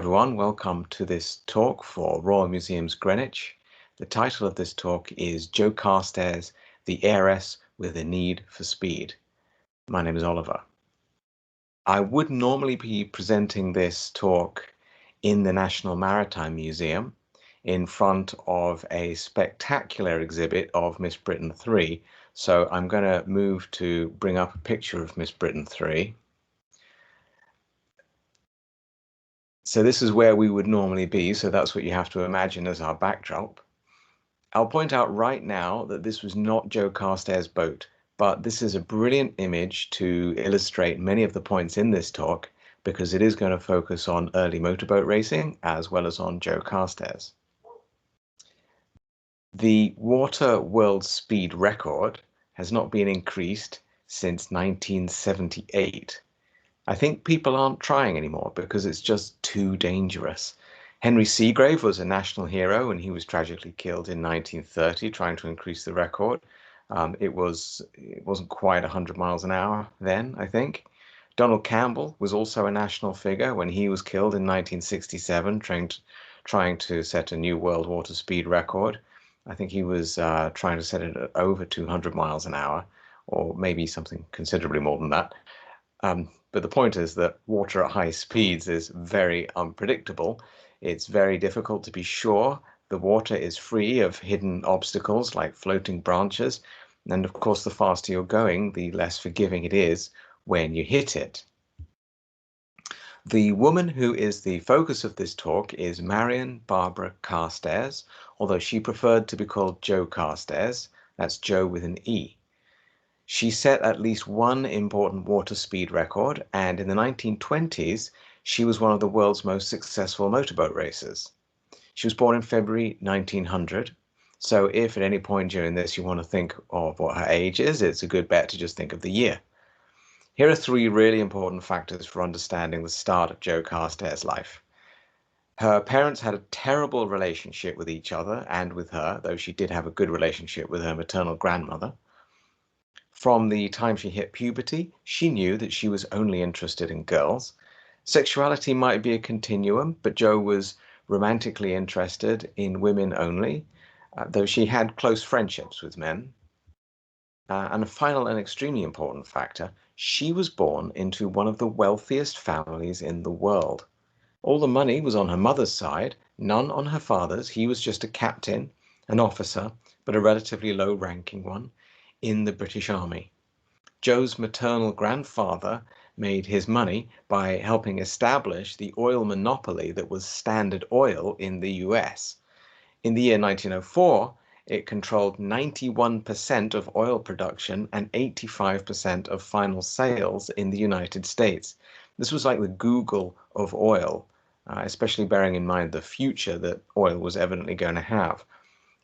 everyone, welcome to this talk for Royal Museums Greenwich. The title of this talk is Joe Carstairs, the Heiress with a Need for Speed. My name is Oliver. I would normally be presenting this talk in the National Maritime Museum in front of a spectacular exhibit of Miss Britain 3. So I'm going to move to bring up a picture of Miss Britain 3. So this is where we would normally be, so that's what you have to imagine as our backdrop. I'll point out right now that this was not Joe Carstairs' boat, but this is a brilliant image to illustrate many of the points in this talk, because it is going to focus on early motorboat racing as well as on Joe Carstairs. The water world speed record has not been increased since 1978. I think people aren't trying anymore because it's just too dangerous. Henry Seagrave was a national hero and he was tragically killed in 1930 trying to increase the record. It wasn't quite 100 miles an hour then, I think. Donald Campbell was also a national figure when he was killed in 1967 trying to set a new world water speed record. I think he was trying to set it at over 200 miles an hour, or maybe something considerably more than that. But the point is that water at high speeds is very unpredictable. It's very difficult to be sure the water is free of hidden obstacles like floating branches. And of course, the faster you're going, the less forgiving it is when you hit it. The woman who is the focus of this talk is Marion Barbara Carstairs, although she preferred to be called Joe Carstairs. That's Joe with an E. She set at least one important water speed record, and in the 1920s, she was one of the world's most successful motorboat racers. She was born in February 1900, so if at any point during this you want to think of what her age is, it's a good bet to just think of the year. Here are three really important factors for understanding the start of Joe Carstairs' life. Her parents had a terrible relationship with each other and with her, though she did have a good relationship with her maternal grandmother. From the time she hit puberty, she knew that she was only interested in girls. Sexuality might be a continuum, but Jo was romantically interested in women only, though she had close friendships with men. And a final and extremely important factor, she was born into one of the wealthiest families in the world. All the money was on her mother's side, none on her father's. He was just a captain, an officer, but a relatively low-ranking one in the British Army. Joe's maternal grandfather made his money by helping establish the oil monopoly that was Standard Oil in the US. In the year 1904, it controlled 91% of oil production and 85% of final sales in the United States. This was like the Google of oil, especially bearing in mind the future that oil was evidently going to have.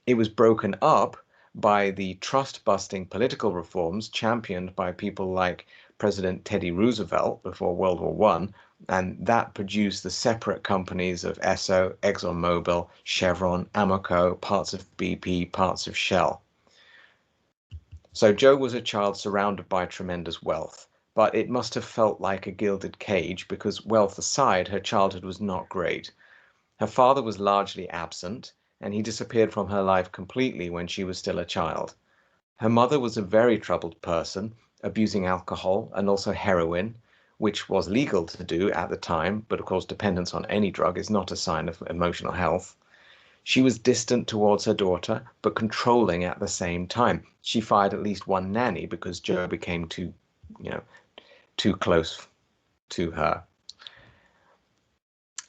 It was broken up by the trust-busting political reforms championed by people like President Teddy Roosevelt before World War I, and that produced the separate companies of Esso, ExxonMobil, Chevron, Amoco, parts of BP, parts of Shell. So Jo was a child surrounded by tremendous wealth, but it must have felt like a gilded cage because, wealth aside, her childhood was not great. Her father was largely absent, and he disappeared from her life completely when she was still a child. Her mother was a very troubled person, abusing alcohol and also heroin, which was legal to do at the time, but of course dependence on any drug is not a sign of emotional health. She was distant towards her daughter, but controlling at the same time. She fired at least one nanny because Jo became too close to her.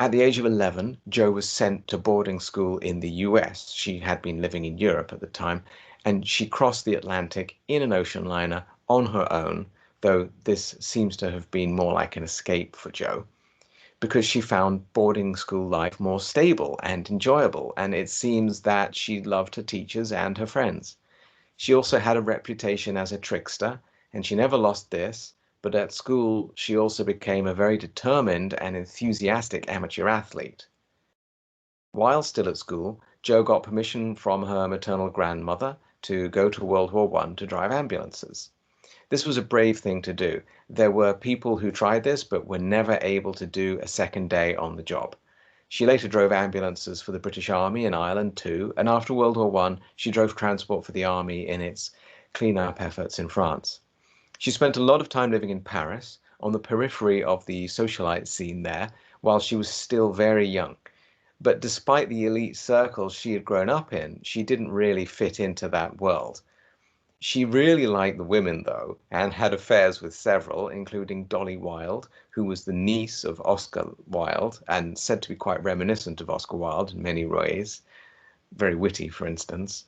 At the age of 11, Jo was sent to boarding school in the US. She had been living in Europe at the time, and she crossed the Atlantic in an ocean liner on her own, though this seems to have been more like an escape for Jo, because she found boarding school life more stable and enjoyable, and it seems that she loved her teachers and her friends. She also had a reputation as a trickster, and she never lost this. But at school, she also became a very determined and enthusiastic amateur athlete. While still at school, Jo got permission from her maternal grandmother to go to World War I to drive ambulances. This was a brave thing to do. There were people who tried this but were never able to do a second day on the job. She later drove ambulances for the British Army in Ireland too, and after World War I, she drove transport for the army in its clean-up efforts in France. She spent a lot of time living in Paris, on the periphery of the socialite scene there, while she was still very young. But despite the elite circles she had grown up in, she didn't really fit into that world. She really liked the women, though, and had affairs with several, including Dolly Wilde, who was the niece of Oscar Wilde and said to be quite reminiscent of Oscar Wilde in many ways, very witty, for instance.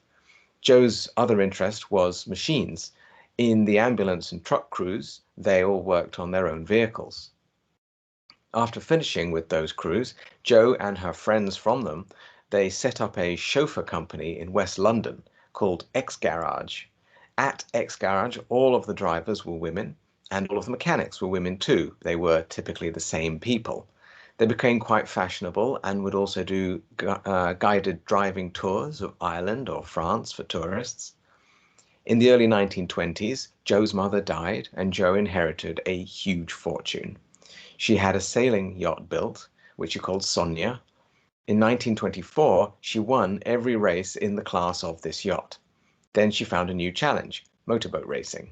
Jo's other interest was machines. In the ambulance and truck crews, they all worked on their own vehicles. After finishing with those crews, Jo and her friends from them, they set up a chauffeur company in West London called X Garage. At X Garage, all of the drivers were women, and all of the mechanics were women too. They were typically the same people. They became quite fashionable and would also do guided driving tours of Ireland or France for tourists. In the early 1920s, Jo's mother died, and Jo inherited a huge fortune. She had a sailing yacht built, which she called Sonia. In 1924, she won every race in the class of this yacht. Then she found a new challenge, motorboat racing.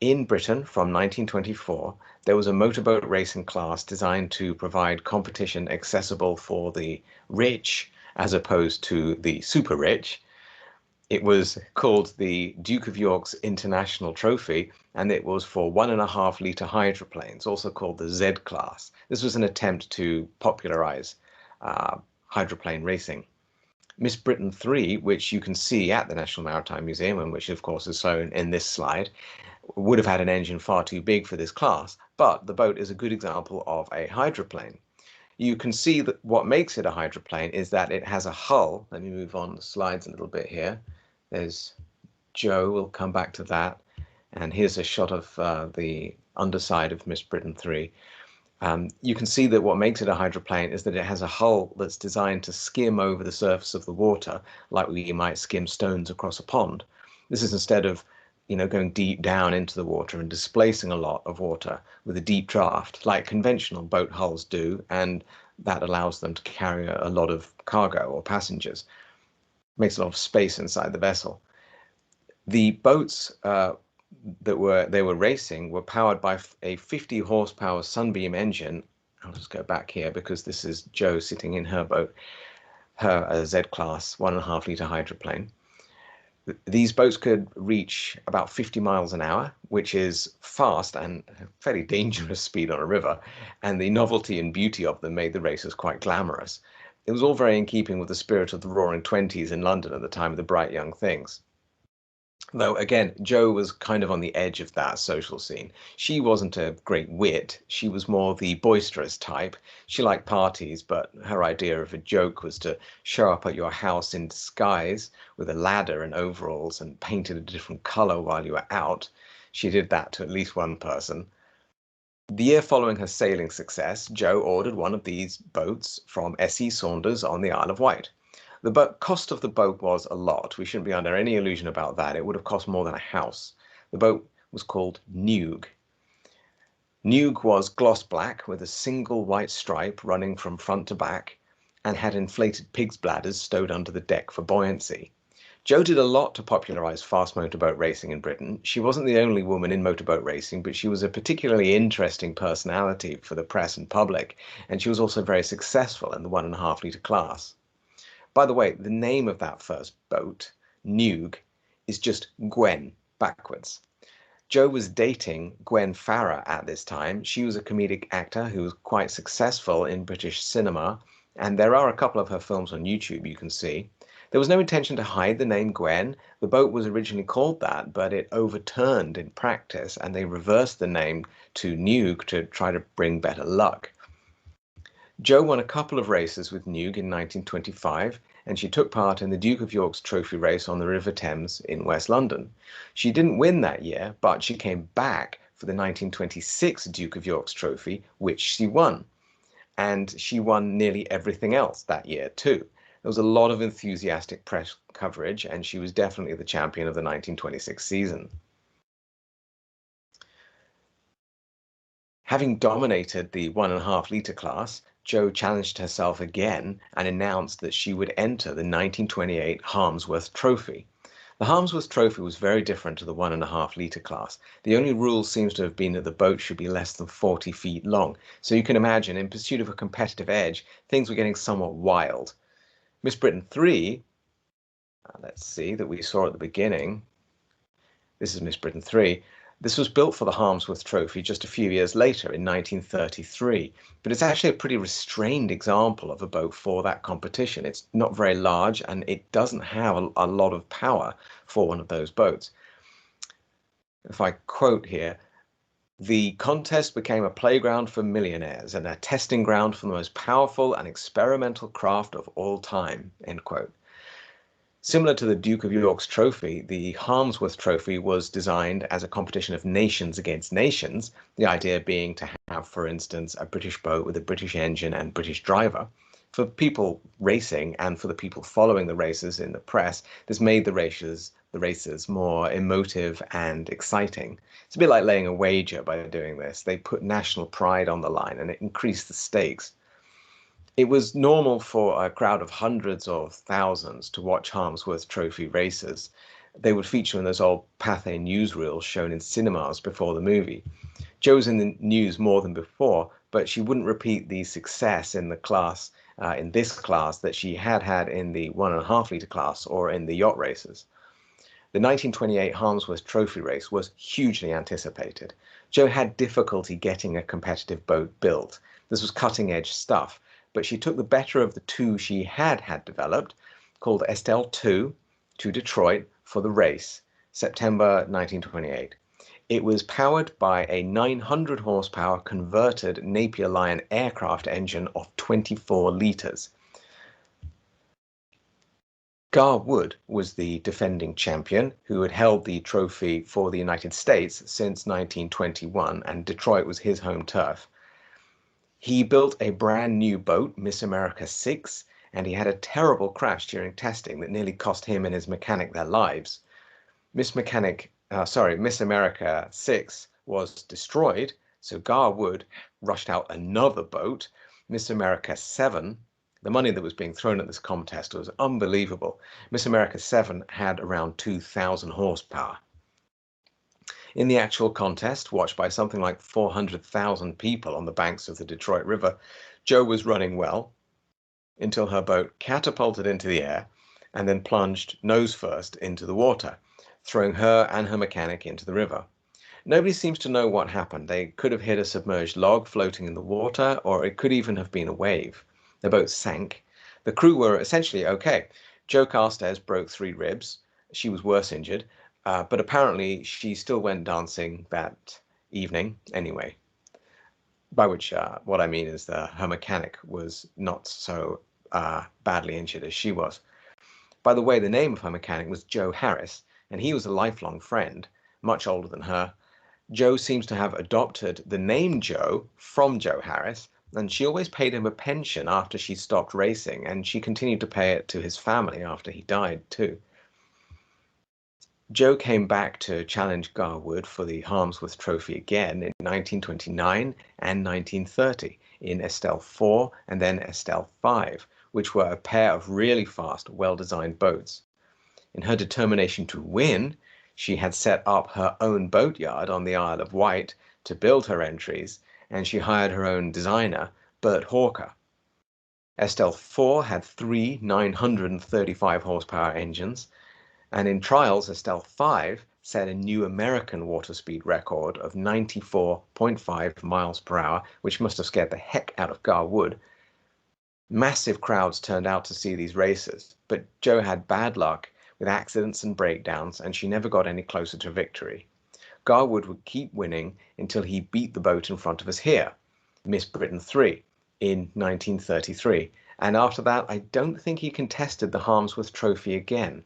In Britain, from 1924, there was a motorboat racing class designed to provide competition accessible for the rich as opposed to the super rich. It was called the Duke of York's International Trophy, and it was for 1.5-litre hydroplanes, also called the Z class. This was an attempt to popularize hydroplane racing. Miss Britain 3, which you can see at the National Maritime Museum, and which of course is shown in this slide, would have had an engine far too big for this class, but the boat is a good example of a hydroplane. You can see that what makes it a hydroplane is that it has a hull. Let me move on the slides a little bit here. There's Jo, we'll come back to that. And here's a shot of the underside of Miss Britain 3. You can see that what makes it a hydroplane is that it has a hull that's designed to skim over the surface of the water, like you might skim stones across a pond. This is instead of, going deep down into the water and displacing a lot of water with a deep draft, like conventional boat hulls do, and that allows them to carry a lot of cargo or passengers. Makes a lot of space inside the vessel. The boats they were racing were powered by a 50 horsepower Sunbeam engine. I'll just go back here because this is Jo sitting in her boat, her Z class 1.5-litre hydroplane. These boats could reach about 50 miles an hour, which is fast and fairly dangerous speed on a river, and the novelty and beauty of them made the races quite glamorous. It was all very in keeping with the spirit of the Roaring Twenties in London at the time of the Bright Young Things. Though, again, Jo was kind of on the edge of that social scene. She wasn't a great wit. She was more the boisterous type. She liked parties, but her idea of a joke was to show up at your house in disguise with a ladder and overalls and painted a different color while you were out. She did that to at least one person. The year following her sailing success, Jo ordered one of these boats from S.E. Saunders on the Isle of Wight. The cost of the boat was a lot. We shouldn't be under any illusion about that. It would have cost more than a house. The boat was called Newg. Newg was gloss black with a single white stripe running from front to back and had inflated pig's bladders stowed under the deck for buoyancy. Jo did a lot to popularize fast motorboat racing in Britain. She wasn't the only woman in motorboat racing, but she was a particularly interesting personality for the press and public, and she was also very successful in the 1.5-litre class. By the way, the name of that first boat, Newg, is just Gwen backwards. Jo was dating Gwen Farrar at this time. She was a comedic actor who was quite successful in British cinema, and there are a couple of her films on YouTube you can see. There was no intention to hide the name Gwen. The boat was originally called that, but it overturned in practice, and they reversed the name to Newg to try to bring better luck. Jo won a couple of races with Newg in 1925, and she took part in the Duke of York's Trophy race on the River Thames in West London. She didn't win that year, but she came back for the 1926 Duke of York's Trophy, which she won. And she won nearly everything else that year too. There was a lot of enthusiastic press coverage, and she was definitely the champion of the 1926 season. Having dominated the 1.5-litre class, Jo challenged herself again and announced that she would enter the 1928 Harmsworth Trophy. The Harmsworth Trophy was very different to the 1.5 litre class. The only rule seems to have been that the boat should be less than 40 feet long. So you can imagine, in pursuit of a competitive edge, things were getting somewhat wild. Miss Britain 3, let's see, that we saw at the beginning. This is Miss Britain 3. This was built for the Harmsworth Trophy just a few years later in 1933, but it's actually a pretty restrained example of a boat for that competition. It's not very large and it doesn't have a lot of power for one of those boats. If I quote here, "The contest became a playground for millionaires and a testing ground for the most powerful and experimental craft of all time," end quote. Similar to the Duke of York's trophy, the Harmsworth Trophy was designed as a competition of nations against nations, the idea being to have, for instance, a British boat with a British engine and British driver. For people racing and for the people following the races in the press, this made the races more emotive and exciting. It's a bit like laying a wager by doing this. They put national pride on the line and it increased the stakes. It was normal for a crowd of hundreds or thousands to watch Harmsworth Trophy races. They would feature in those old Pathé newsreels shown in cinemas before the movie. Jo was in the news more than before, but she wouldn't repeat the success in the class, in this class, that she had had in the 1.5 litre class or in the yacht races. The 1928 Harmsworth Trophy race was hugely anticipated. Jo had difficulty getting a competitive boat built. This was cutting-edge stuff, but she took the better of the two she had developed, called Estelle IV, to Detroit for the race, September 1928. It was powered by a 900 horsepower converted Napier Lion aircraft engine of 24 litres. Garwood was the defending champion, who had held the trophy for the United States since 1921, and Detroit was his home turf. He built a brand new boat, Miss America 6, and he had a terrible crash during testing that nearly cost him and his mechanic their lives. Miss America 6 was destroyed, so Garwood rushed out another boat, Miss America 7. The money that was being thrown at this contest was unbelievable. Miss America 7 had around 2,000 horsepower. In the actual contest, watched by something like 400,000 people on the banks of the Detroit River, Jo was running well until her boat catapulted into the air and then plunged nose first into the water, throwing her and her mechanic into the river. Nobody seems to know what happened. They could have hit a submerged log floating in the water, or it could even have been a wave. The boat sank. The crew were essentially okay. Jo Carstairs broke 3 ribs. She was worse injured. But apparently she still went dancing that evening anyway. By which, what I mean is that her mechanic was not so badly injured as she was. By the way, the name of her mechanic was Joe Heiress, and he was a lifelong friend, much older than her. Jo seems to have adopted the name Jo from Joe Heiress, and she always paid him a pension after she stopped racing, and she continued to pay it to his family after he died too. Jo came back to challenge Garwood for the Harmsworth Trophy again in 1929 and 1930 in Estelle IV and then Estelle V, which were a pair of really fast, well-designed boats. In her determination to win, she had set up her own boatyard on the Isle of Wight to build her entries, and she hired her own designer, Bert Hawker. Estelle IV had 3 935 horsepower engines, and in trials, Estelle V set a new American water speed record of 94.5 miles per hour, which must have scared the heck out of Garwood. Massive crowds turned out to see these races, but Jo had bad luck with accidents and breakdowns, and she never got any closer to victory. Garwood would keep winning until he beat the boat in front of us here, Miss Britain 3, in 1933, and after that I don't think he contested the Harmsworth Trophy again.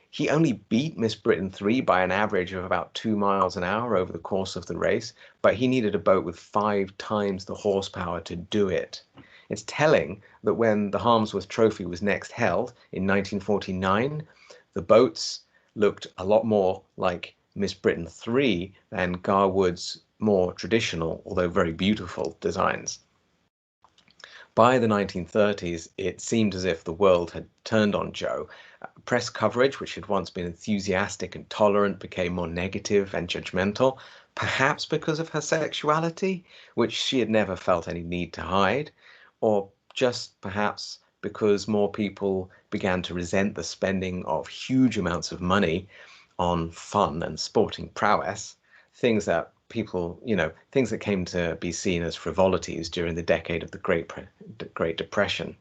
He only beat Miss Britain 3 by an average of about 2 miles an hour over the course of the race, but he needed a boat with 5 times the horsepower to do it. It's telling that when the Harmsworth Trophy was next held in 1949, the boats looked a lot more like Miss Britain 3 than Garwood's more traditional, although very beautiful, designs. By the 1930s, it seemed as if the world had turned on Jo. Press coverage, which had once been enthusiastic and tolerant, became more negative and judgmental, perhaps because of her sexuality, which she had never felt any need to hide, or just perhaps because more people began to resent the spending of huge amounts of money on fun and sporting prowess, things that people, things that came to be seen as frivolities during the decade of the Great Depression.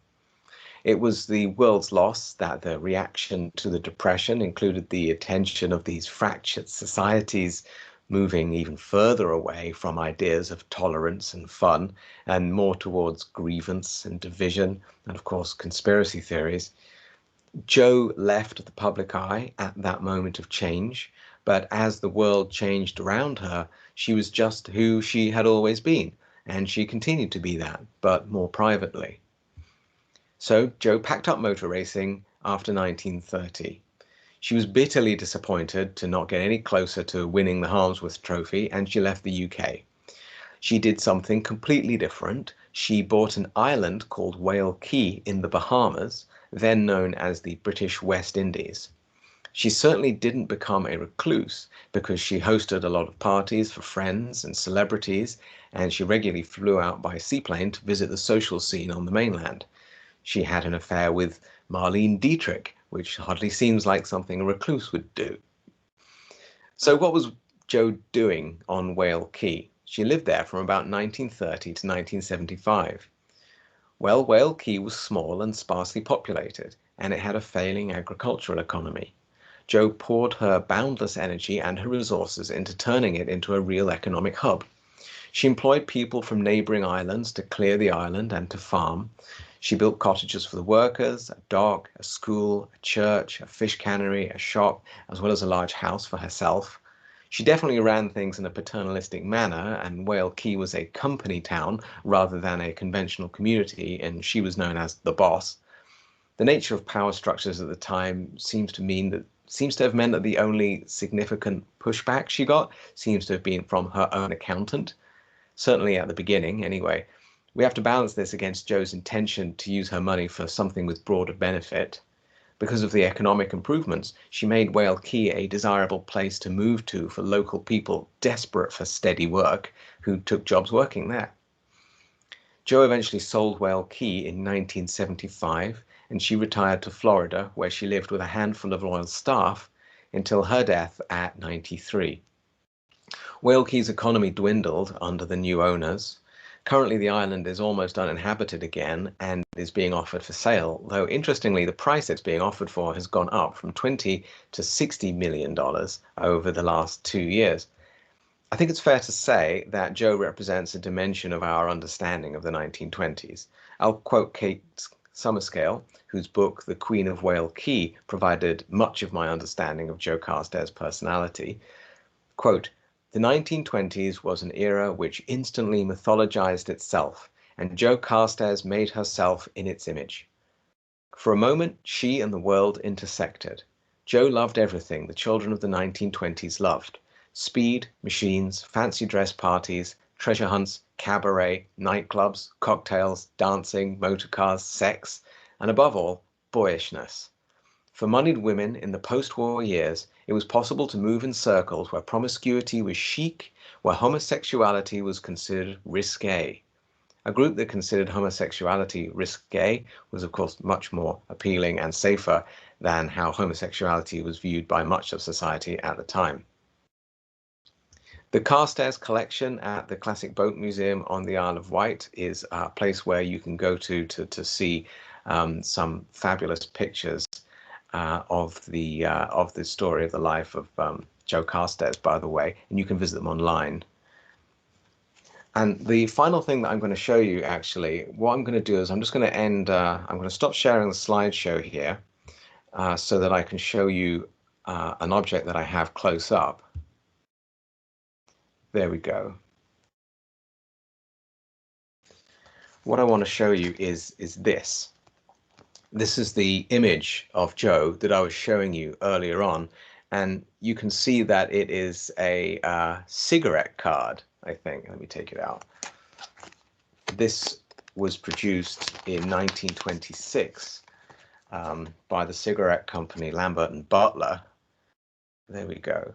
It was the world's loss that the reaction to the Depression included the attention of these fractured societies moving even further away from ideas of tolerance and fun and more towards grievance and division and, of course, conspiracy theories. Jo left the public eye at that moment of change, but as the world changed around her, she was just who she had always been, and she continued to be that, but more privately. So Jo packed up motor racing after 1930. She was bitterly disappointed to not get any closer to winning the Harmsworth Trophy, and she left the UK. She did something completely different. She bought an island called Whale Key in the Bahamas, then known as the British West Indies. She certainly didn't become a recluse because she hosted a lot of parties for friends and celebrities, and she regularly flew out by seaplane to visit the social scene on the mainland. She had an affair with Marlene Dietrich, which hardly seems like something a recluse would do. So what was Jo doing on Whale Key? She lived there from about 1930 to 1975. Well, Whale Key was small and sparsely populated, and it had a failing agricultural economy. Jo poured her boundless energy and her resources into turning it into a real economic hub. She employed people from neighboring islands to clear the island and to farm. She built cottages for the workers, a dock, a school, a church, a fish cannery, a shop, as well as a large house for herself. She definitely ran things in a paternalistic manner, and Whale Key was a company town rather than a conventional community, and she was known as the boss. The nature of power structures at the time seems to have meant that the only significant pushback she got seems to have been from her own accountant, certainly at the beginning anyway. We have to balance this against Jo's intention to use her money for something with broader benefit. Because of the economic improvements, she made Whale Key a desirable place to move to for local people desperate for steady work who took jobs working there. Jo eventually sold Whale Key in 1975, and she retired to Florida, where she lived with a handful of loyal staff until her death at 93. Whale Key's economy dwindled under the new owners. Currently, the island is almost uninhabited again and is being offered for sale, though interestingly, the price it's being offered for has gone up from $20 to $60 million over the last 2 years. I think it's fair to say that Jo represents a dimension of our understanding of the 1920s. I'll quote Kate Summerscale, whose book The Queen of Whale Key provided much of my understanding of Jo Carstairs' personality. Quote, "The 1920s was an era which instantly mythologized itself, and Jo Carstairs made herself in its image. For a moment, she and the world intersected. Jo loved everything the children of the 1920s loved: speed, machines, fancy dress parties, treasure hunts, cabaret, nightclubs, cocktails, dancing, motorcars, sex, and above all, boyishness. For moneyed women in the post-war years, it was possible to move in circles where promiscuity was chic, where homosexuality was considered risque. A group that considered homosexuality risque was, of course, much more appealing and safer than how homosexuality was viewed by much of society at the time." The Carstairs Collection at the Classic Boat Museum on the Isle of Wight is a place where you can go to see some fabulous pictures of the story of the life of Jo Carstairs, by the way, and you can visit them online. And the final thing that I'm going to show you, actually, what I'm going to do is I'm just going to I'm going to stop sharing the slideshow here so that I can show you an object that I have close up. There we go. What I want to show you is this. This is the image of Jo that I was showing you earlier on, and you can see that it is a cigarette card, I think. Let me take it out. This was produced in 1926 by the cigarette company Lambert and Butler. There we go.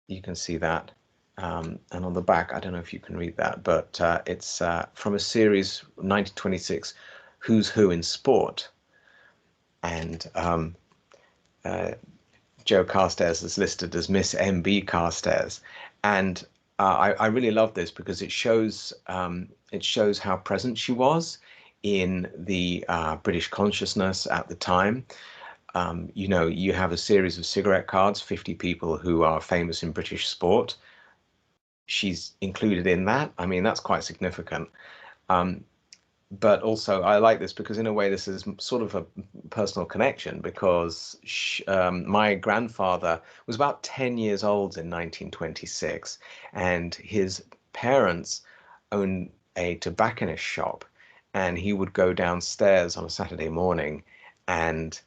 You can see that. And on the back, I don't know if you can read that, but it's from a series 1926, Who's Who in Sport. And Jo Carstairs is listed as Miss MB Carstairs. And I really love this because it shows how present she was in the British consciousness at the time. You know, you have a series of cigarette cards, 50 people who are famous in British sport. She's included in that. I mean, that's quite significant. But also, I like this because in a way, this is sort of a personal connection because my grandfather was about 10 years old in 1926, and his parents owned a tobacconist shop, and he would go downstairs on a Saturday morning and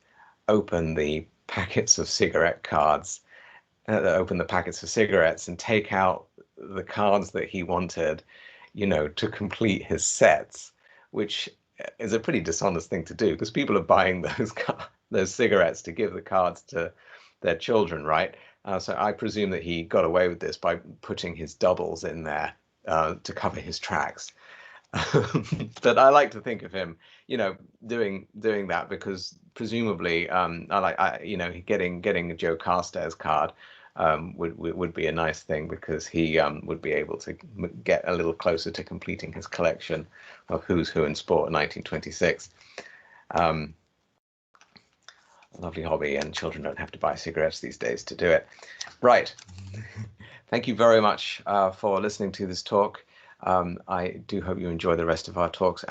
open the packets of cigarette cards, open the packets of cigarettes and take out the cards that he wanted, you know, to complete his sets, which is a pretty dishonest thing to do because people are buying those cigarettes to give the cards to their children, right? So I presume that he got away with this by putting his doubles in there to cover his tracks. But I like to think of him, you know, doing that because presumably, you know, getting a Jo Carstairs card would be a nice thing because he would be able to get a little closer to completing his collection of Who's Who in Sport 1926. Lovely hobby, and children don't have to buy cigarettes these days to do it. Right. Thank you very much for listening to this talk. I do hope you enjoy the rest of our talks.